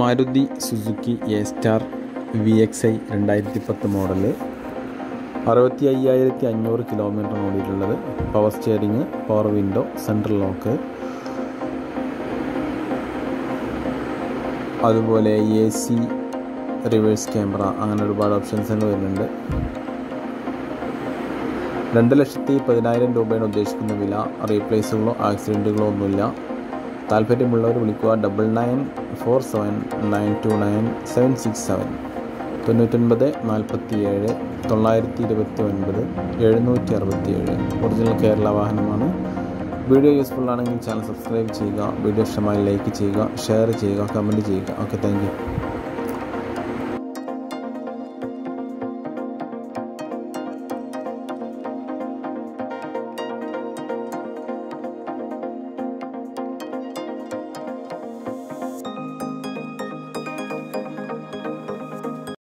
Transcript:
Maruty Suzuki AStar Vxi 2010 model 65,500 kilometre ഓടിയിട്ടുള്ളത്. Power steering, power window, central lock, അതുപോലെ AC, reverse camera, അങ്ങനെ ഒരുപാട് options വരുന്നുണ്ട്. 2,10,000 രൂപയാണ് ഉദ്ദേശിക്കുന്ന വില. റീപ്ലേസുകളോ ആക്സിഡൻറ്റുകളോ ഒന്നുമില്ല. താല്പര്യമുള്ളവർ വിളിക്കുക 9947929767 99 47 929 767. ഒറിജിനൽ കേരള വാഹനമാണ്. വീഡിയോ യൂസ്ഫുൾ ആണെങ്കിൽ ചാനൽ സബ്സ്ക്രൈബ് ചെയ്യുക. വീഡിയോ ഇഷ്ടമായി ലൈക്ക് ചെയ്യുക, ഷെയർ ചെയ്യുക, കമൻറ്റ് ചെയ്യുക. Okay, thank you.